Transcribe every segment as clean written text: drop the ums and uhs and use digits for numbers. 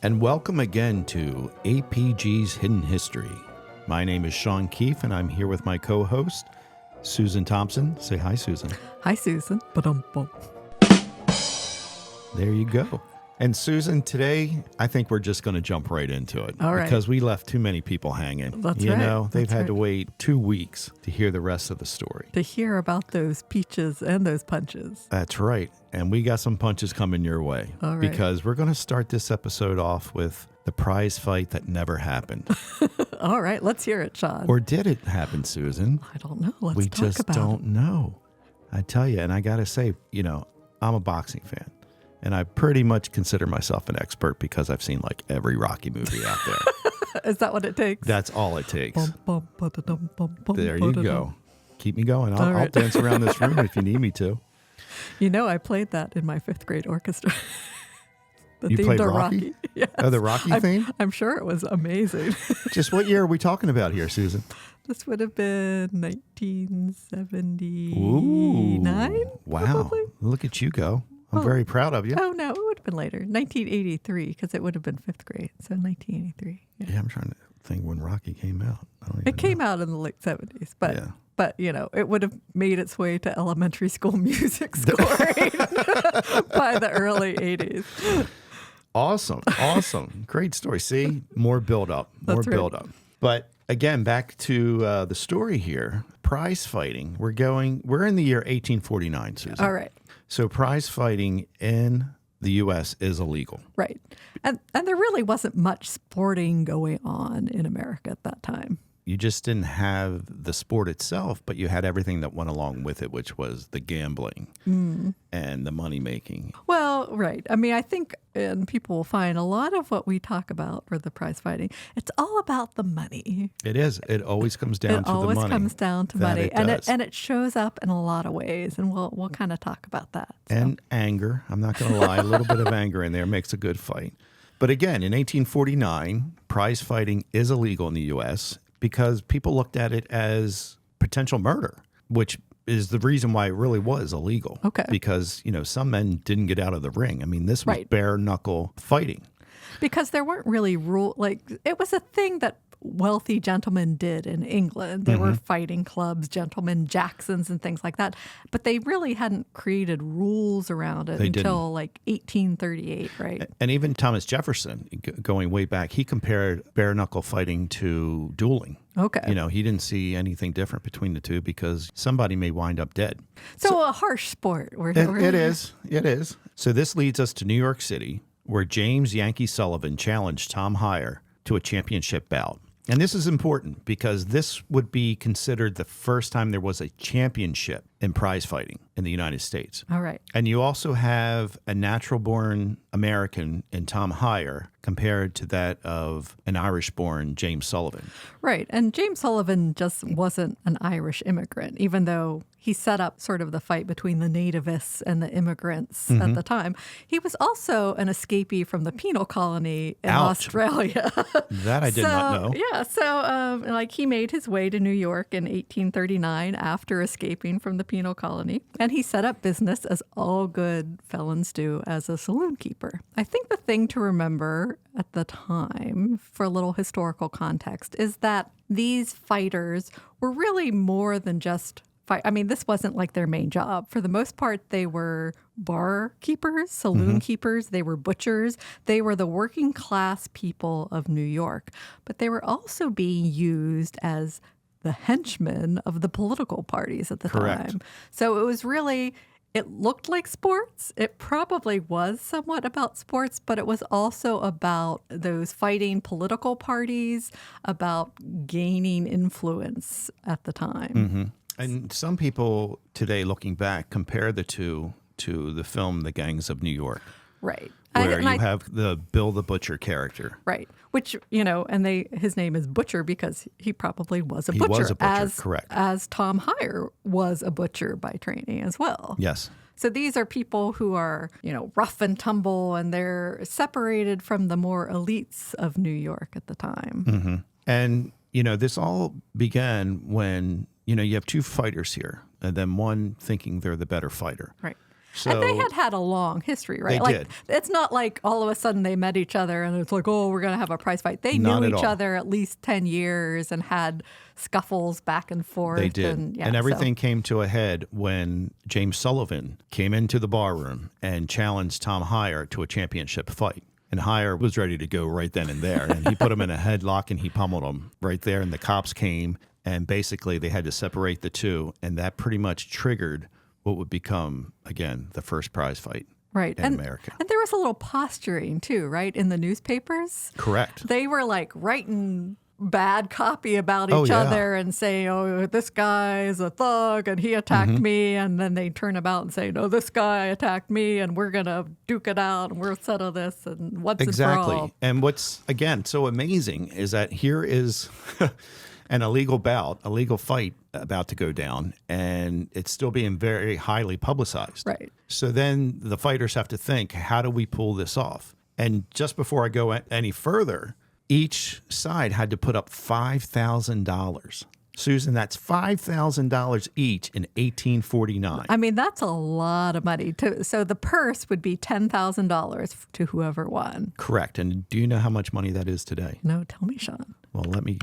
And welcome again to APG's Hidden History. My name is Sean Keefe, and I'm here with my co-host, Susan Thompson. Say hi, Susan. Hi, Susan. Ba-dum-bum. There you go. And Susan, today, I think we're just going to jump right into it. All right. Because we left too many people hanging. That's you right. know, they've That's had to right. wait 2 weeks to hear the rest of the story. To hear about those peaches and those punches. That's right. And we got some punches coming your way. All right. Because we're going to start this episode off with the prize fight that never happened. All right, let's hear it, Sean. Or did it happen, Susan? I don't know. Let's We talk just about don't it. know. I tell you, and I got to say, you know, I'm a boxing fan. And I pretty much consider myself an expert because I've seen like every Rocky movie out there. Is that what it takes? That's all it takes. Bum, bum, ba-da-dum, bum, bum, There you ba-da-dum. go. Keep me going. I'll All right. dance around this room if you need me to. You know, I played that in my 5th grade orchestra. The You theme played to Rocky? Yes. Oh, the Rocky theme? I'm sure it was amazing. Just what year are we talking about here, Susan? This would have been 1979. Ooh. Wow. Probably. Look at you go. I'm Oh. very proud of you. Oh, no, it would have been later. 1983, because it would have been 5th grade. So 1983. Yeah. Yeah, I'm trying to think when Rocky came out. I don't even It came know. out in the late 70s, but Yeah. you know, it would have made its way to elementary school music scoring by the early 80s. Awesome. Awesome. Great story. See, more build up, more That's right. build up. But again, back to the story here, prize fighting. We're in the year 1849, Susan. All right. So prize fighting in the U.S. is illegal. Right. And there really wasn't much sporting going on in America at that time. You just didn't have the sport itself, but you had everything that went along with it, which was the gambling and the money making. Well, right. I mean, I think, and people will find a lot of what we talk about for the prize fighting, it's all about the money. It is. It always comes down It to the money. always comes down to That money. it And does. it shows up in a lot of ways, and we'll kind of talk about that. So. And anger. I'm not going to lie. A little bit of anger in there makes a good fight. But again, in 1849, prize fighting is illegal in the U.S. because people looked at it as potential murder, which is the reason why it really was illegal. Okay. Because, you know, some men didn't get out of the ring. I mean, this was Right. bare knuckle fighting. Because there weren't really it was a thing that wealthy gentlemen did in England. There were fighting clubs, gentlemen Jacksons and things like that. But they really hadn't created rules around it They until like 1838, right? And even Thomas Jefferson, going way back, he compared bare knuckle fighting to dueling. Okay. You know, he didn't see anything different between the two because somebody may wind up dead. So a harsh sport. It is. It is. So this leads us to New York City, where James Yankee Sullivan challenged Tom Hyer to a championship bout. And this is important because this would be considered the first time there was a championship in prize fighting in the United States. All right. And you also have a natural-born American in Tom Hyer compared to that of an Irish-born James Sullivan. Right. And James Sullivan just wasn't an Irish immigrant, even though he set up sort of the fight between the nativists and the immigrants at the time. He was also an escapee from the penal colony in Ouch. Australia. That I did not know. Yeah. So like he made his way to New York in 1839 after escaping from the penal colony. And he set up business, as all good felons do, as a saloon keeper. I think the thing to remember at the time, for a little historical context, is that these fighters were really more than just fight. I mean, this wasn't like their main job. For the most part, they were bar keepers, saloon keepers. They were butchers. They were the working class people of New York. But they were also being used as the henchmen of the political parties at the Correct. time. So it was really, it looked like sports. It probably was somewhat about sports, but it was also about those fighting political parties, about gaining influence at the time. And some people today, looking back, compare the two to the film The Gangs of New York, Right. where you have the Bill the Butcher character. Right. Which, you know, and his name is Butcher because he probably was a He butcher. was a butcher, correct. As Tom Hyer was a butcher by training as well. Yes. So these are people who are, you know, rough and tumble, and they're separated from the more elites of New York at the time. And, you know, this all began when, you know, you have two fighters here, and then one thinking they're the better fighter. Right. So And they had a long history, right? They like, did. It's not like all of a sudden they met each other and it's like, oh, we're going to have a prize fight. They Not knew at each all. other at least 10 years and had scuffles back and forth. They did. And everything came to a head when James Sullivan came into the barroom and challenged Tom Hyer to a championship fight. And Hyer was ready to go right then and there. And he put him in a headlock and he pummeled him right there. And the cops came and basically they had to separate the two. And that pretty much triggered what would become, again, the first prize fight right. in America. And there was a little posturing too, right? In the newspapers. Correct. They were like writing bad copy about each yeah. other and saying, oh, this guy is a thug and he attacked me. And then they turn about and say, no, this guy attacked me and we're going to duke it out and we'll settle this and what's it for all. And what's, again, so amazing is that here is an illegal bout, a legal fight about to go down, and it's still being very highly publicized. Right. So then the fighters have to think, how do we pull this off? And just before I go any further, each side had to put up $5,000. Susan, that's $5,000 each in 1849. I mean, that's a lot of money. So the purse would be $10,000 to whoever won. Correct. And do you know how much money that is today? No, tell me, Sean. Well, let me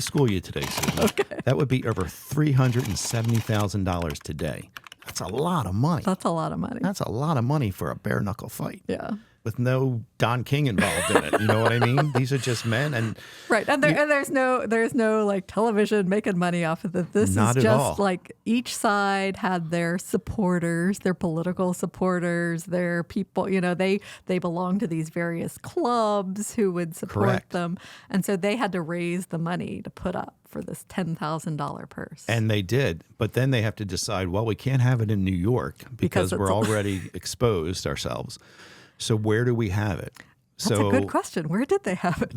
school you today, Susan. Okay. That would be over $370,000 today. That's a lot of money. That's a lot of money. That's a lot of money for a bare knuckle fight. Yeah. With no Don King involved in it. You know what I mean? These are just men. And right. And there's no like television making money off of it. This Not is at just all. like each side had their supporters, their political supporters, their people, you know, they belong to these various clubs who would support Correct. them. And so they had to raise the money to put up for this $10,000 purse. And they did. But then they have to decide, well, we can't have it in New York because it's we're already exposed ourselves. So where do we have it? That's a good question. Where did they have it?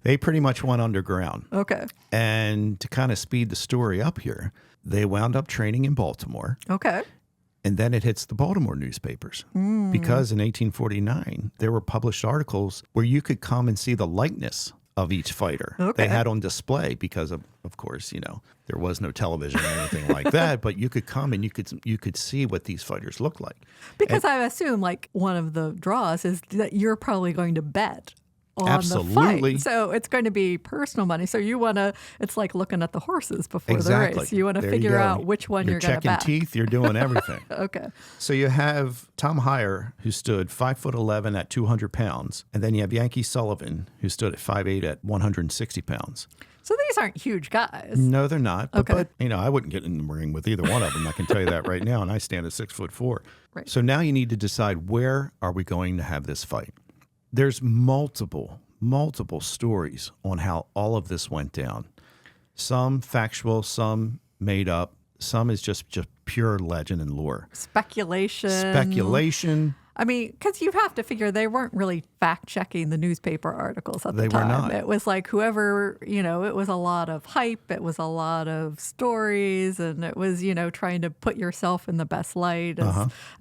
They pretty much went underground. Okay. And to kind of speed the story up here, they wound up training in Baltimore. Okay. And then it hits the Baltimore newspapers because in 1849, there were published articles where you could come and see the likeness of each fighter. Okay. They had on display because of course, you know, there was no television or anything like that, but you could come and you could see what these fighters looked like. Because I assume like one of the draws is that you're probably going to bet on Absolutely. the fight. So it's going to be personal money. So you want to, it's like looking at the horses before Exactly. the race. You want to There you figure go. out which one you're going to checking back. teeth, you're doing everything. Okay. So you have Tom Hyer, who stood 5'11" at 200 pounds, and then you have Yankee Sullivan, who stood at 5'8" at 160 pounds. So these aren't huge guys. No, they're not. Okay. But you know, I wouldn't get in the ring with either one of them. I can tell you that right now. And I stand at 6'4". Right. So now you need to decide, where are we going to have this fight? There's multiple stories on how all of this went down. Some factual, some made up, some is just pure legend and lore. Speculation. I mean, because you have to figure they weren't really fact-checking the newspaper articles at the They were time. not. It was like whoever, you know, it was a lot of hype. It was a lot of stories. And it was, you know, trying to put yourself in the best light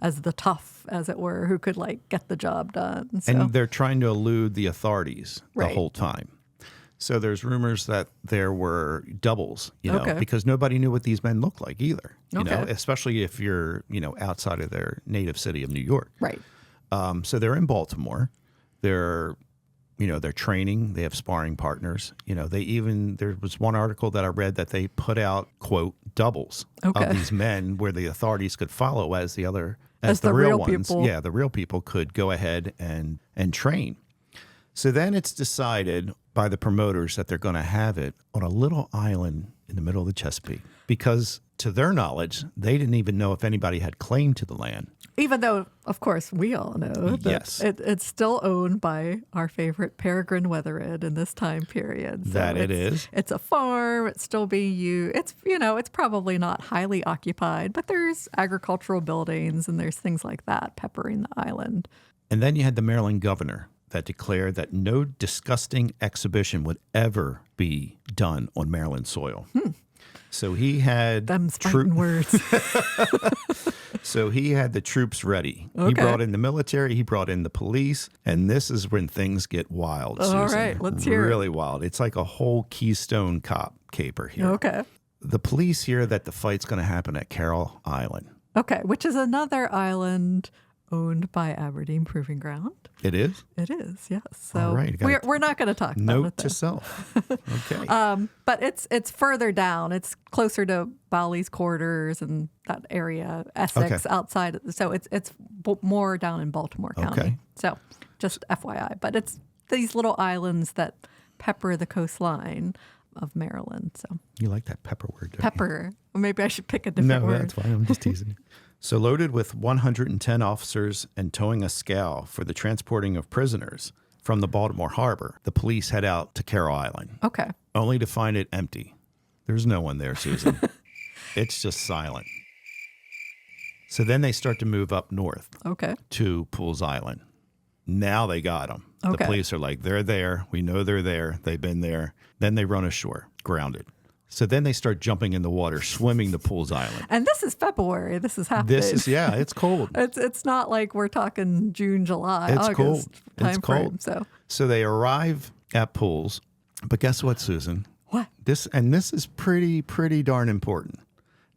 as the tough, as it were, who could, like, get the job done. So, And they're trying to elude the authorities the Right. whole time. So there's rumors that there were doubles, you know, Okay. because nobody knew what these men looked like either, you know, Okay. especially if you're, you know, outside of their native city of New York. right. So they're in Baltimore. They're training. They have sparring partners. You know, there was one article that I read that they put out, quote, doubles Okay. of these men where the authorities could follow as the the real real ones. people. Yeah, the real people could go ahead and train. So then it's decided by the promoters that they're going to have it on a little island in the middle of the Chesapeake because, to their knowledge, they didn't even know if anybody had claim to the land. Even though, of course, we all know that Yes. it's still owned by our favorite Peregrine Weatherhead in this time period. So That it is. It's a farm. It's still being used. It's, you know, it's probably not highly occupied, but there's agricultural buildings and there's things like that peppering the island. And then you had the Maryland governor that declared that no disgusting exhibition would ever be done on Maryland soil. So he had Them's fighting words. So he had the troops ready. He Okay. brought in the military, he brought in the police, and this is when things get wild, Susan. All right, let's hear it. Really wild. It's like a whole Keystone Cop caper here. Okay. The police hear that the fight's going to happen at Carroll Island. Okay, which is another island owned by Aberdeen Proving Ground. It is? It is, yes. So All right, we're not going to talk about it. Note to self. Okay. But it's further down. It's closer to Bali's quarters and that area, Essex, outside. So it's more down in Baltimore County. Okay. So just FYI. But it's these little islands that pepper the coastline of Maryland. So You like that pepper word, don't you? pepper. Or maybe I should pick a different word. No, that's fine. I'm just teasing you. So loaded with 110 officers and towing a scow for the transporting of prisoners from the Baltimore harbor, the police head out to Carroll Island, Okay. only to find it empty. There's no one there, Susan. It's just silent. So then they start to move up north Okay. to Poole's Island. Now they got them. The Okay. police are like, they're there. We know they're there. They've been there. Then they run ashore, grounded. So then they start jumping in the water, swimming to Poole's Island. And this is February. This is happening. It's cold. It's not like we're talking June, July, It's August cold. time It's frame. cold. So they arrive at Poole's, but guess what, Susan? what? This is pretty darn important.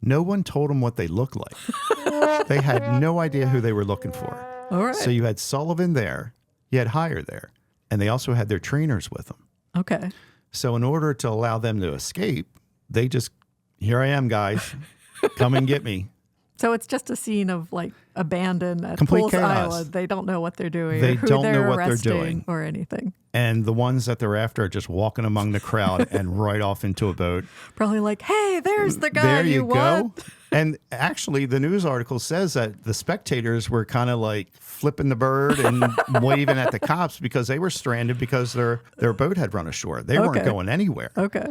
No one told them what they looked like. They had no idea who they were looking for. All right. So you had Sullivan there, you had Hire there, and they also had their trainers with them. Okay. So in order to allow them to escape, they just, here I am, guys, come and get me. So it's just a scene of like abandoned at Complete Poole's chaos. Island. They don't know what they're doing. They or who don't they're know what they're arresting doing. or anything. And the ones that they're after are just walking among the crowd and right off into a boat. Probably like, hey, there's the guy There you want. go. And actually, the news article says that the spectators were kind of like flipping the bird and waving at the cops because they were stranded because their boat had run ashore. They weren't going anywhere. Okay.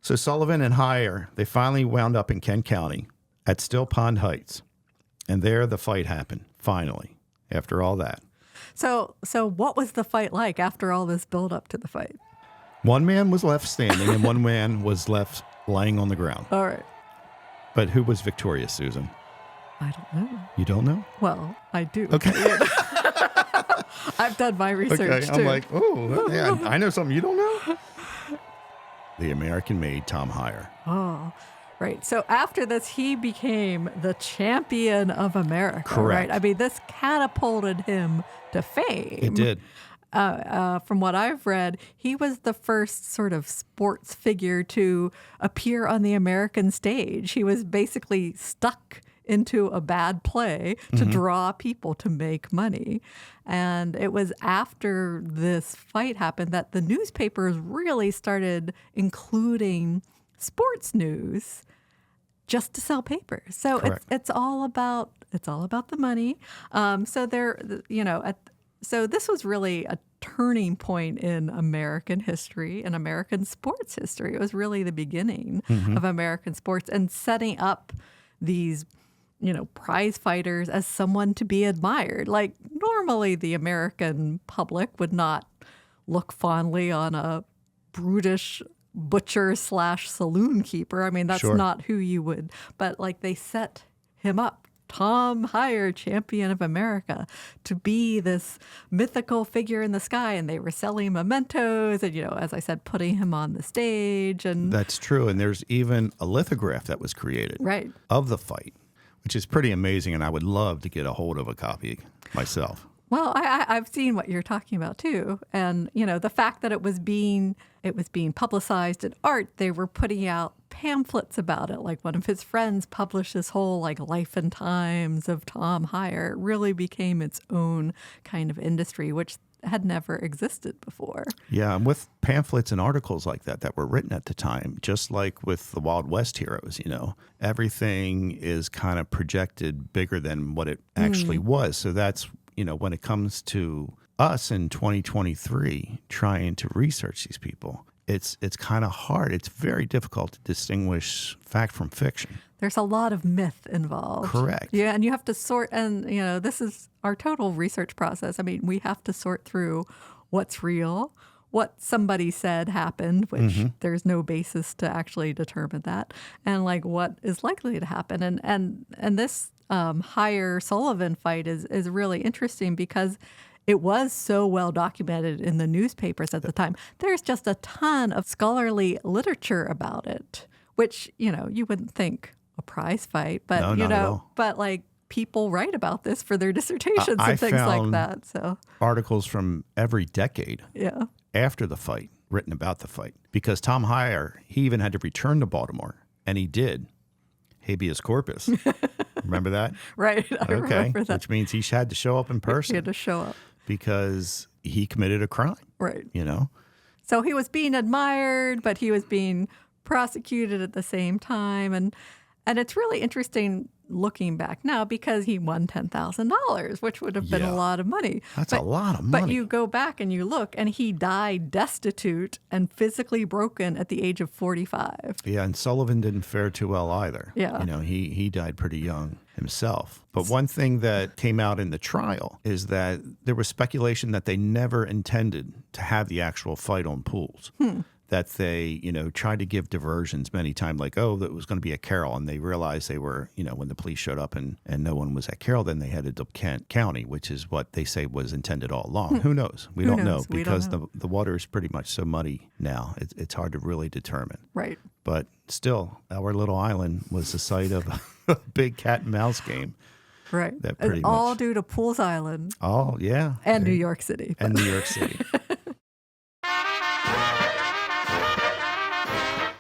So Sullivan and Hire, they finally wound up in Kent County at Still Pond Heights. And there the fight happened, finally, after all that. So what was the fight like after all this build up to the fight? One man was left standing and one man was left lying on the ground. All right. But who was victorious, Susan? I don't know. You don't know? Well, I do. Okay. I've done my research too. I'm like, oh, yeah, I know something you don't know. The American-made Tom Hire. Oh, right. So after this, he became the champion of America. Correct. Right? I mean, this catapulted him to fame. It did. From what I've read, he was the first sort of sports figure to appear on the American stage. He was basically stuck into a bad play to draw people to make money. And it was after this fight happened that the newspapers really started including sports news just to sell papers. So Correct. it's all about the money. So this was really a turning point in American history and American sports history. It was really the beginning of American sports and setting up these, prize fighters as someone to be admired. Like normally the American public would not look fondly on a brutish butcher / saloon keeper. I mean, that's Sure. not who you would, but like they set him up. Tom Hire, champion of America, to be this mythical figure in the sky. And they were selling mementos and, as I said, putting him on the stage. And That's true. And there's even a lithograph that was created right. of the fight, which is pretty amazing. And I would love to get a hold of a copy myself. Well, I've seen what you're talking about too, and the fact that it was being publicized in art. They were putting out pamphlets about it. Like one of his friends published this whole life and times of Tom Hire. It really became its own kind of industry, which had never existed before. Yeah, and with pamphlets and articles like that were written at the time, just like with the Wild West heroes, everything is kind of projected bigger than what it actually was. So that's when it comes to us in 2023 trying to research these people, it's kind of hard. It's very difficult to distinguish fact from fiction. There's a lot of myth involved. Correct. Yeah, and you have to sort, and this is our total research process. I mean, we have to sort through what's real, what somebody said happened, which there's no basis to actually determine that, and what is likely to happen. And this Hire Sullivan fight is really interesting because it was so well documented in the newspapers at the time. There's just a ton of scholarly literature about it, which you wouldn't think a prize fight, but No, not at all. but people write about this for their dissertations I and things like found that. So articles from every decade yeah, after the fight written about the fight, because Tom Hyer, he even had to return to Baltimore, and he did habeas corpus. Remember that? right. I remember that. Which means he had to show up in He person had to show up. because he committed a crime, Right. you know? So he was being admired, but he was being prosecuted at the same time. And it's really interesting looking back now because he won $10,000, which would have been Yeah. a lot of money. That's a lot of money. But you go back and you look, and he died destitute and physically broken at the age of 45. Yeah, and Sullivan didn't fare too well either. Yeah. You know, he died pretty young himself. But one thing that came out in the trial is that there was speculation that they never intended to have the actual fight on Poole's. That they, you know, tried to give diversions many times, like, oh, that was going to be at Carroll. And they realized they were, you know, when the police showed up and no one was at Carroll, then they headed to Kent County, which is what they say was intended all along. Who knows? We don't know We don't because know. the water is pretty much so muddy now. It's hard to really determine. Right. But still, our little island was the site of a big cat and mouse game. Right. That And pretty all much. due to Poole's Island Oh, yeah. and New York City. And New York City.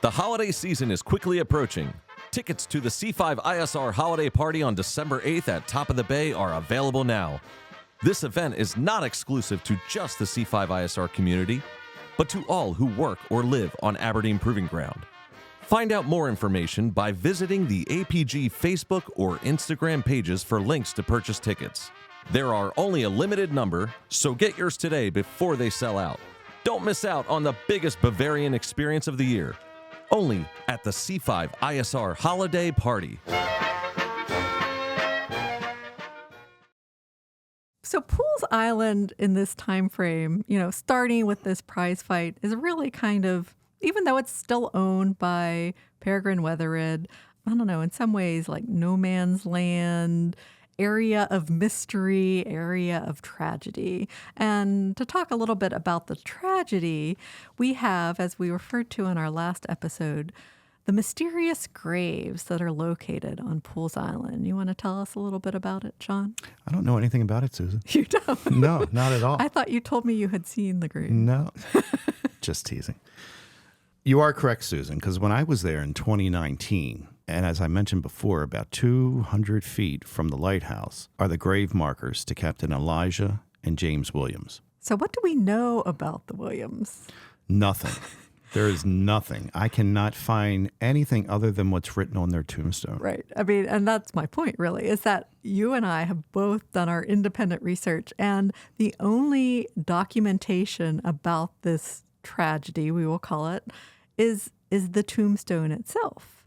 The holiday season is quickly approaching. Tickets to the C5 ISR holiday party on December 8th at Top of the Bay are available now. This event is not exclusive to just the C5 ISR community, but to all who work or live on Aberdeen Proving Ground. Find out more information by visiting the APG Facebook or Instagram pages for links to purchase tickets. There are only a limited number, so get yours today before they sell out. Don't miss out on the biggest Bavarian experience of the year. Only at the C5 ISR Holiday Party. So Poole's Island in this time frame, you know, starting with this prize fight, is really kind of, even though it's still owned by Peregrine Weathered, I don't know, in some ways like no man's land, area of mystery, area of tragedy. And to talk a little bit about the tragedy, we have, as we referred to in our last episode, the mysterious graves that are located on Poole's Island. You want to tell us a little bit about it, John? I don't know anything about it, Susan. You don't? No, not at all. I thought you told me you had seen the grave. No, just teasing. You are correct, Susan, because when I was there in 2019, and as I mentioned before, about 200 feet from the lighthouse are the grave markers to Captain Elijah and James Williams. So what do we know about the Williams? Nothing. There is nothing. I cannot find anything other than what's written on their tombstone. Right. I mean, and that's my point, really, is that you and I have both done our independent research, and the only documentation about this tragedy, we will call it, is the tombstone itself.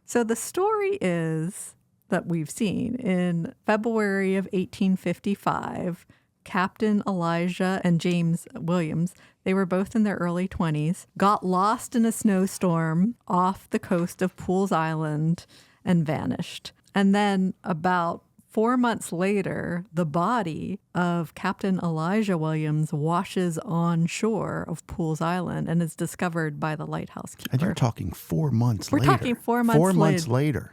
So the story is that we've seen in February of 1855, Captain Elijah and James Williams, they were both in their early 20s, got lost in a snowstorm off the coast of Poole's Island and vanished. And then about 4 months later, the body of Captain Elijah Williams washes on shore of Poole's Island and is discovered by the lighthouse keeper. And you're talking 4 months We're later. talking 4 months 4 months later.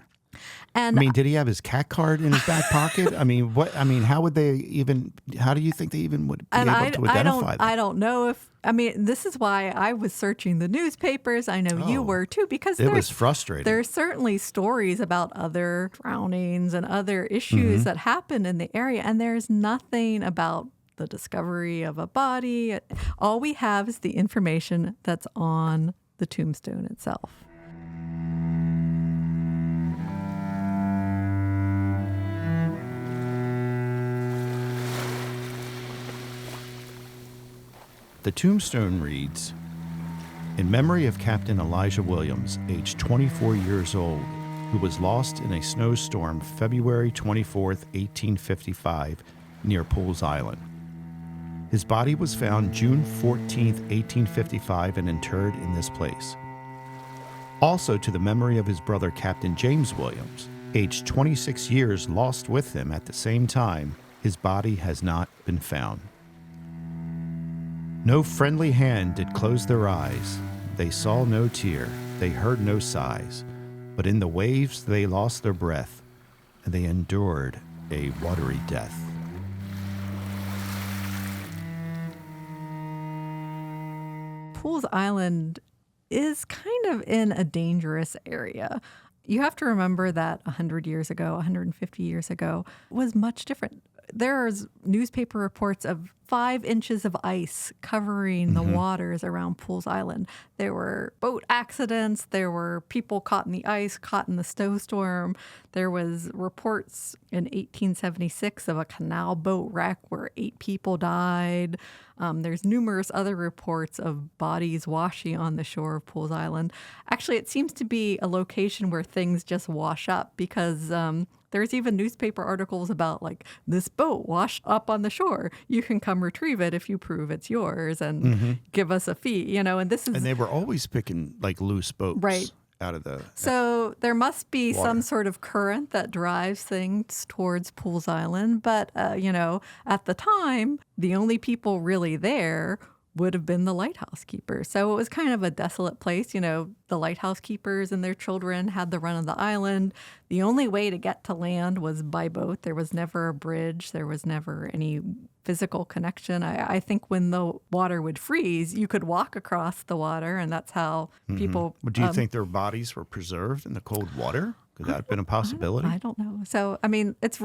And I mean, did he have his cat card in his back pocket? I mean, what? I mean, how would they even? How do you think they even would be able to identify them? I don't know if. I mean, this is why I was searching the newspapers. I know you were too, because It was frustrating. There's certainly stories about other drownings and other issues that happened in the area, and there's nothing about the discovery of a body. All we have is the information that's on the tombstone itself. The tombstone reads, "In memory of Captain Elijah Williams, aged 24 years old, who was lost in a snowstorm February 24th, 1855, near Poole's Island. His body was found June 14th, 1855, and interred in this place. Also to the memory of his brother Captain James Williams, aged 26 years, lost with him at the same time, his body has not been found. No friendly hand did close their eyes. They saw no tear, they heard no sighs. But in the waves they lost their breath, and they endured a watery death. Poole's Island is kind of in a dangerous area. You have to remember that 100 years ago, 150 years ago, was much different. There's newspaper reports of 5 inches of ice covering the waters around Poole's Island. There were boat accidents. There were people caught in the ice, caught in the snowstorm. There was reports in 1876 of a canal boat wreck where 8 people died. There's numerous other reports of bodies washing on the shore of Poole's Island. Actually, it seems to be a location where things just wash up because there's even newspaper articles about like this boat washed up on the shore. You can come retrieve it if you prove it's yours and give us a fee, you know, and this is... And they were always picking like loose boats. Right. Out of the So there must be water. some sort of current that drives things towards Poole's Island. But, you know, at the time, the only people really there would have been the lighthouse keepers. So it was kind of a desolate place. You know, the lighthouse keepers and their children had the run of the island. The only way to get to land was by boat. There was never a bridge. There was never any physical connection. I think when the water would freeze, you could walk across the water, and that's how people... Do you think their bodies were preserved in the cold water? Could that have been a possibility? I don't know. So, I mean, it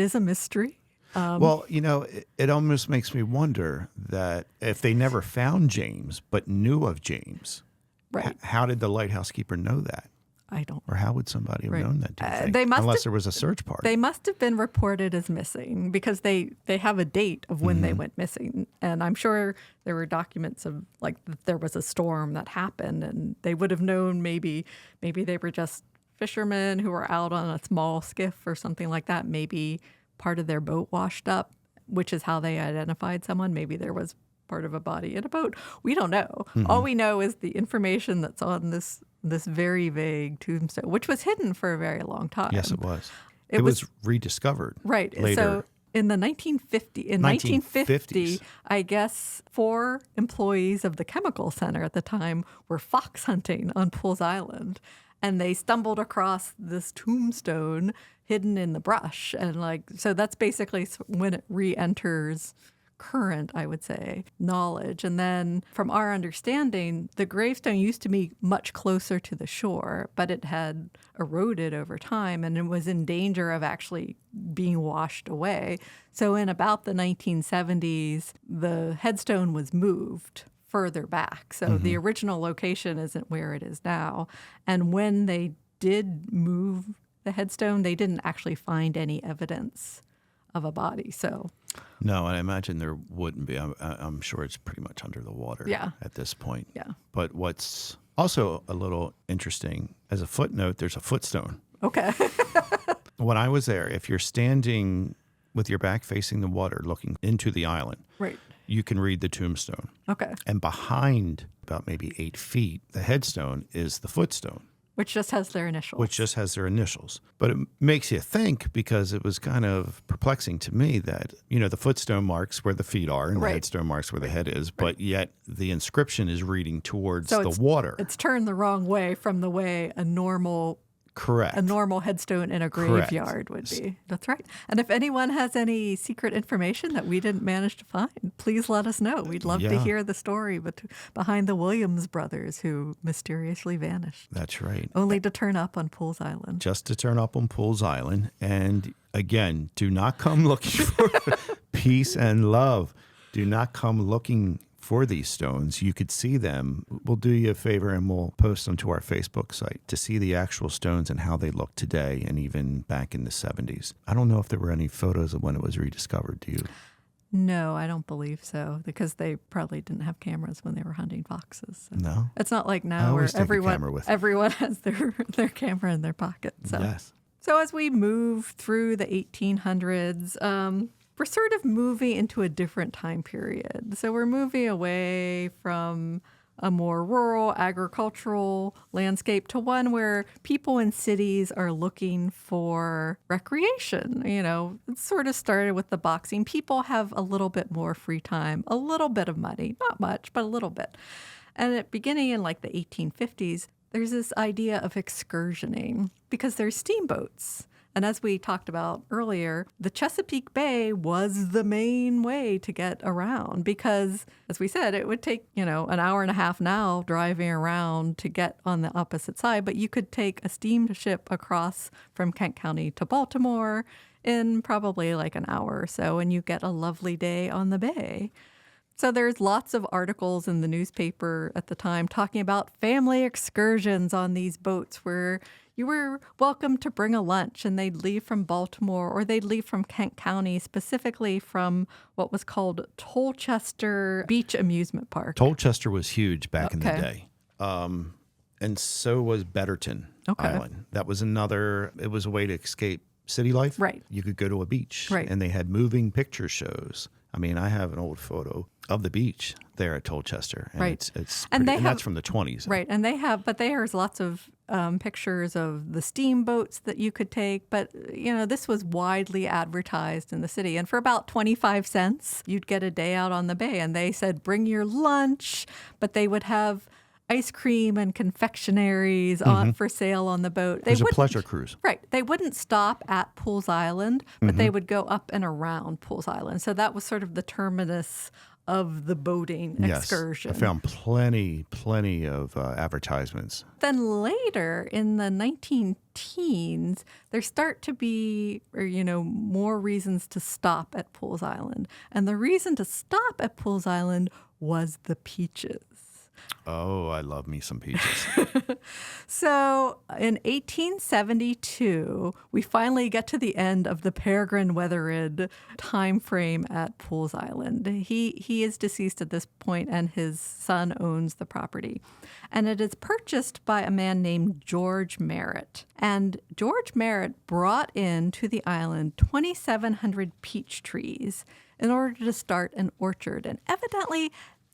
is a mystery. Well, you know, it almost makes me wonder that if they never found James but knew of James, Right. how did the lighthouse keeper know that? I don't. Or how would somebody have Right. known that, do you think? They must Unless have- there was a search party. They must have been reported as missing because they have a date of when they went missing. And I'm sure there were documents of like that there was a storm that happened and they would have known maybe they were just fishermen who were out on a small skiff or something like that. Maybe part of their boat washed up, which is how they identified someone. Maybe there was part of a body in a boat. We don't know. All we know is the information that's on this very vague tombstone, which was hidden for a very long time. Yes, it was. It It was was- rediscovered Right. later. So in 1950, 1950s. I guess 4 employees of the chemical center at the time were fox hunting on Poole's Island. And they stumbled across this tombstone hidden in the brush. And so that's basically when it re-enters current, I would say, knowledge. And then from our understanding, the gravestone used to be much closer to the shore, but it had eroded over time and it was in danger of actually being washed away. So in about the 1970s, the headstone was moved further back. So the original location isn't where it is now. And when they did move the headstone, they didn't actually find any evidence of a body. So No, I imagine there wouldn't be. I'm sure it's pretty much under the water Yeah. at this point. Yeah. But what's also a little interesting, as a footnote, there's a footstone. okay. When I was there, if you're standing with your back facing the water looking into the island, Right. you can read the tombstone. Okay. And behind about maybe 8 feet, the headstone is the footstone, Which just has their initials. which just has their initials. But it makes you think, because it was kind of perplexing to me that, you know, the footstone marks where the feet are and the Right. headstone marks where the head is, but yet the inscription is reading towards So the water. It's turned the wrong way from the way a normal Correct. headstone in a Correct. graveyard would be. That's right. And if anyone has any secret information that we didn't manage to find, please let us know. We'd love to Yeah. hear the story behind the Williams brothers who mysteriously vanished, That's right. only to turn up on Poole's Island. Just to turn up on Poole's Island. And again, do not come looking for peace and love. Do not come looking for these stones. You could see them. We'll do you a favor and we'll post them to our Facebook site to see the actual stones and how they look today and even back in the 70s. I don't know if there were any photos of when it was rediscovered. Do you? No, I don't believe so, because they probably didn't have cameras when they were hunting foxes. So. No? It's not like I now where always take a camera with me. everyone has their camera in their pocket. So. Yes. So as we move through the 1800s, we're sort of moving into a different time period. So we're moving away from a more rural agricultural landscape to one where people in cities are looking for recreation. You know, it sort of started with the boxing. People have a little bit more free time, a little bit of money, not much, but a little bit. And at beginning in like the 1850s, there's this idea of excursioning because there's steamboats. And as we talked about earlier, the Chesapeake Bay was the main way to get around because, as we said, it would take, an hour and a half now driving around to get on the opposite side. But you could take a steamship across from Kent County to Baltimore in probably like an hour or so, and you get a lovely day on the bay. So there's lots of articles in the newspaper at the time talking about family excursions on these boats where you were welcome to bring a lunch, and they'd leave from Baltimore or they'd leave from Kent County, specifically from what was called Tolchester Beach Amusement Park. Tolchester was huge back in the day. And so was Betterton Island. That was it was a way to escape city life. Right. You could go to a beach. Right. And they had moving picture shows. I mean, I have an old photo of the beach there at Tolchester. And Right. It's pretty, and that's from the 20s. Right. And there's lots of pictures of the steamboats that you could take. But, this was widely advertised in the city. And for about 25 cents, you'd get a day out on the bay. And they said, bring your lunch. But they would have ice cream and confectionaries on for sale on the boat. It was a pleasure cruise. Right. They wouldn't stop at Poole's Island, but they would go up and around Poole's Island. So that was sort of the terminus of the boating excursion. I found plenty of advertisements. Then later in the 19-teens, there start to be, more reasons to stop at Poole's Island. And the reason to stop at Poole's Island was the peaches. Oh, I love me some peaches. So in 1872, we finally get to the end of the Peregrine Weatherid time frame at Poole's Island. He is deceased at this point, and his son owns the property. And it is purchased by a man named George Merritt. And George Merritt brought in to the island 2,700 peach trees in order to start an orchard. And evidently,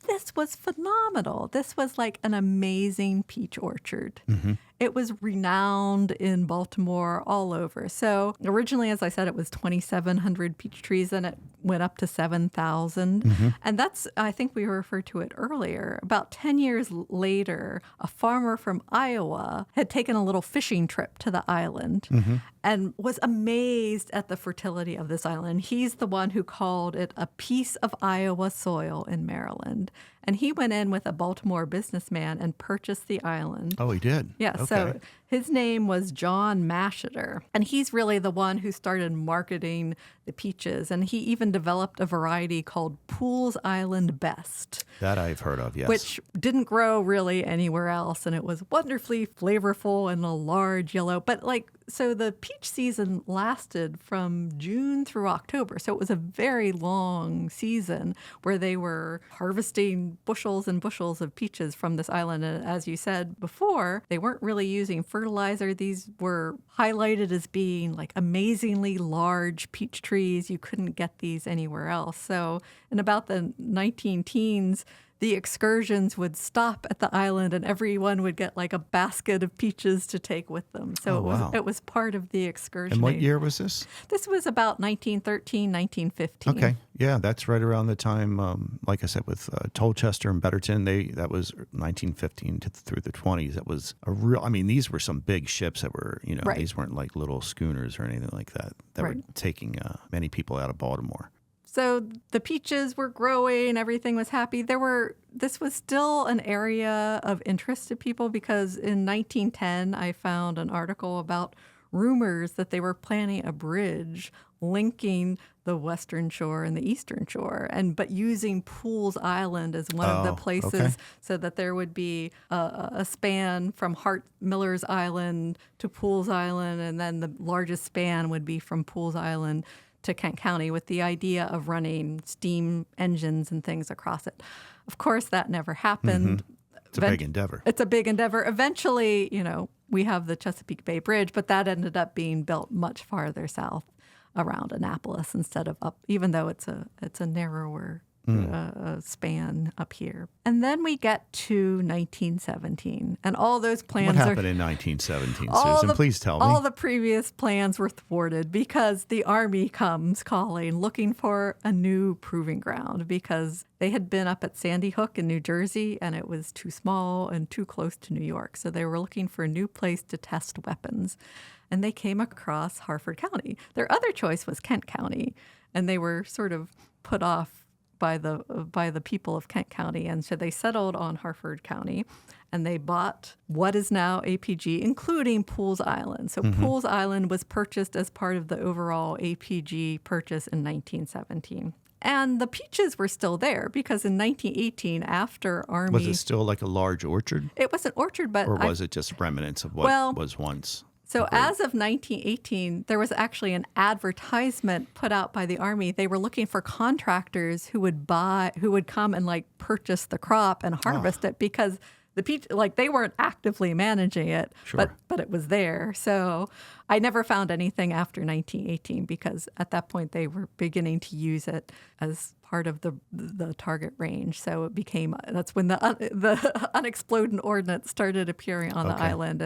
this was phenomenal. This was like an amazing peach orchard. It was renowned in Baltimore, all over. So originally, as I said, it was 2,700 peach trees, and it went up to 7,000. And that's, I think we referred to it earlier. About 10 years later, a farmer from Iowa had taken a little fishing trip to the island and was amazed at the fertility of this island. He's the one who called it a piece of Iowa soil in Maryland. And he went in with a Baltimore businessman and purchased the island. Oh, he did? Yeah, Okay. so his name was John Masheter, and he's really the one who started marketing the peaches, and he even developed a variety called Poole's Island Best. That I've heard of, yes. Which didn't grow really anywhere else, and it was wonderfully flavorful and a large yellow. But so the peach season lasted from June through October, so it was a very long season where they were harvesting bushels and bushels of peaches from this island. And as you said before, they weren't really using fertilizer. These were highlighted as being like amazingly large peach trees. You couldn't get these anywhere else. So in about the 19-teens, the excursions would stop at the island, and everyone would get like a basket of peaches to take with them. So it was part of the excursion. And what year was this? This was about 1913, 1915. Okay. Yeah, that's right around the time, like I said, with Tolchester and Betterton, that was 1915 through the 20s. That was a real, these were some big ships that were, Right. These weren't like little schooners or anything like that were taking many people out of Baltimore. So the peaches were growing, everything was happy. This was still an area of interest to people because in 1910, I found an article about rumors that they were planning a bridge linking the western shore and the eastern shore, but using Poole's Island as one of the places so that there would be a span from Hart Miller's Island to Poole's Island, and then the largest span would be from Poole's Island to Kent County, with the idea of running steam engines and things across it. Of course, that never happened. It's a big endeavor. It's a big endeavor. Eventually, we have the Chesapeake Bay Bridge, but that ended up being built much farther south around Annapolis instead of up, even though it's a narrower span up here. And then we get to 1917, and all those plans What happened in 1917, Susan? Please tell me. All the previous plans were thwarted because the Army comes calling, looking for a new proving ground because they had been up at Sandy Hook in New Jersey, and it was too small and too close to New York. So they were looking for a new place to test weapons. and they came across Harford County. Their other choice was Kent County, and they were sort of put off by the people of Kent County, and so they settled on Harford County, and they bought what is now APG, including Poole's Island. So Poole's Island was purchased as part of the overall APG purchase in 1917. And the peaches were still there because in 1918, after Army... Was it still like a large orchard? It was an orchard, but... Or was it just remnants of what was once? So as of 1918, there was actually an advertisement put out by the Army. They were looking for contractors who would come and like purchase the crop and harvest it because the peach, like they weren't actively managing it, but it was there. So I never found anything after 1918 because at that point they were beginning to use it as part of the target range. So it became, that's when the unexploded ordnance started appearing on the island,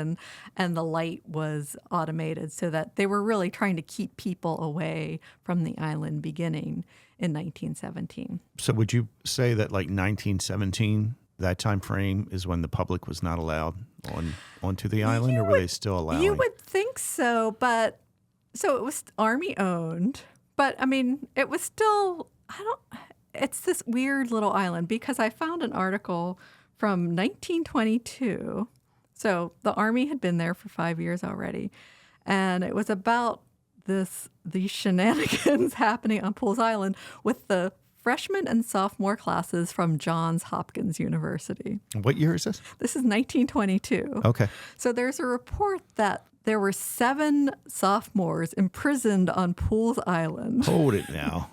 and the light was automated so that they were really trying to keep people away from the island beginning in 1917. So would you say that like 1917, that time frame is when the public was not allowed onto the island, or were they still allowing? You would think so, but so it was Army owned, but I mean, it was still, it's this weird little island because I found an article from 1922. So the Army had been there for 5 years already, and it was about these shenanigans happening on Poole's Island with the freshman and sophomore classes from Johns Hopkins University. What year is this? This is 1922. Okay. So there's a report that there were 7 sophomores imprisoned on Poole's Island. Hold it now.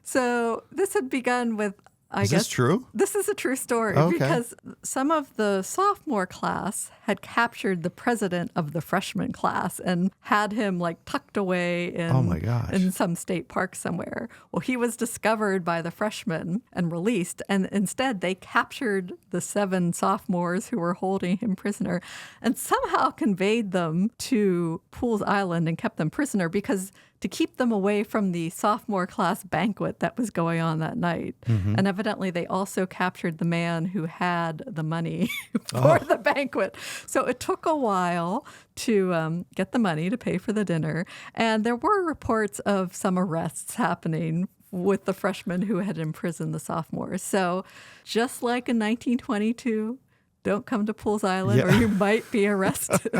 So this had begun with, I guess. Is this true? This is a true story because some of the sophomore class had captured the president of the freshman class and had him like tucked away in some state park somewhere. Well, he was discovered by the freshmen and released, and instead they captured the 7 sophomores who were holding him prisoner and somehow conveyed them to Poole's Island and kept them prisoner because to keep them away from the sophomore class banquet that was going on that night. Mm-hmm. And evidently they also captured the man who had the money for the banquet. So it took a while to get the money to pay for the dinner. And there were reports of some arrests happening with the freshmen who had imprisoned the sophomores. So just like in 1922, don't come to Poole's Island or you might be arrested.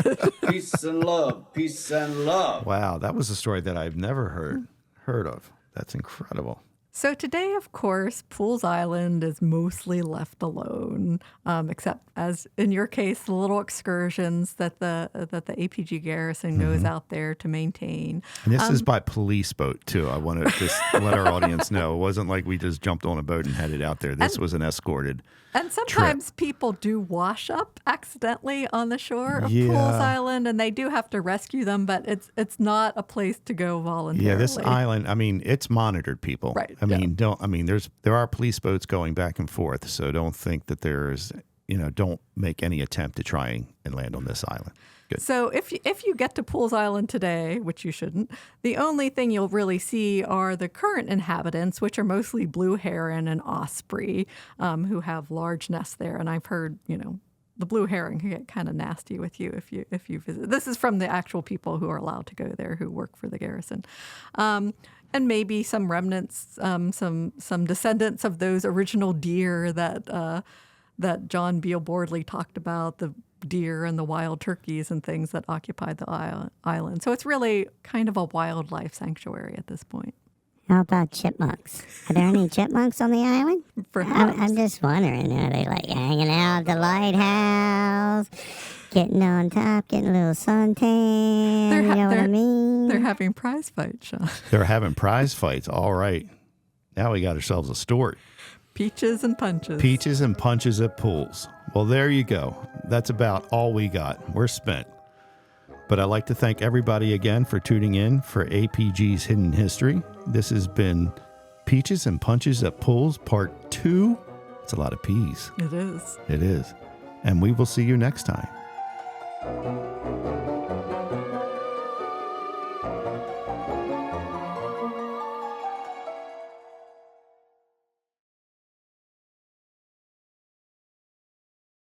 Peace and love. Peace and love. Wow, that was a story that I've never heard of. That's incredible. So today, of course, Poole's Island is mostly left alone, except as in your case, the little excursions that the APG garrison goes out there to maintain. And this is by police boat, too. I want to just let our audience know. It wasn't like we just jumped on a boat and headed out there. This was an escorted And sometimes people do wash up accidentally on the shore of Poole's Island, and they do have to rescue them, but it's not a place to go voluntarily. Yeah, this island, I mean, it's monitored, people. Right. There are police boats going back and forth, so don't think that don't make any attempt to try and land on this island. Good. So if you get to Poole's Island today, which you shouldn't, the only thing you'll really see are the current inhabitants, which are mostly blue heron and osprey, who have large nests there. And I've heard, the blue heron can get kind of nasty with you if you visit. This is from the actual people who are allowed to go there, who work for the garrison. And maybe some remnants, some descendants of those original deer that John Beale Bordley talked about, the deer and the wild turkeys and things that occupied the island. So it's really kind of a wildlife sanctuary at this point. How about chipmunks? Are there any chipmunks on the island? I'm just wondering, are they like hanging out at the lighthouse, getting on top, getting a little suntan? You know what I mean? They're having prize fights, Sean. They're having prize fights. All right. Now we got ourselves a story. Peaches and punches. Peaches and punches at Poole's. Well, there you go. That's about all we got. We're spent. But I'd like to thank everybody again for tuning in for APG's Hidden History. This has been Peaches and Punches at Poole's Part 2. It's a lot of P's. It is. It is. And we will see you next time.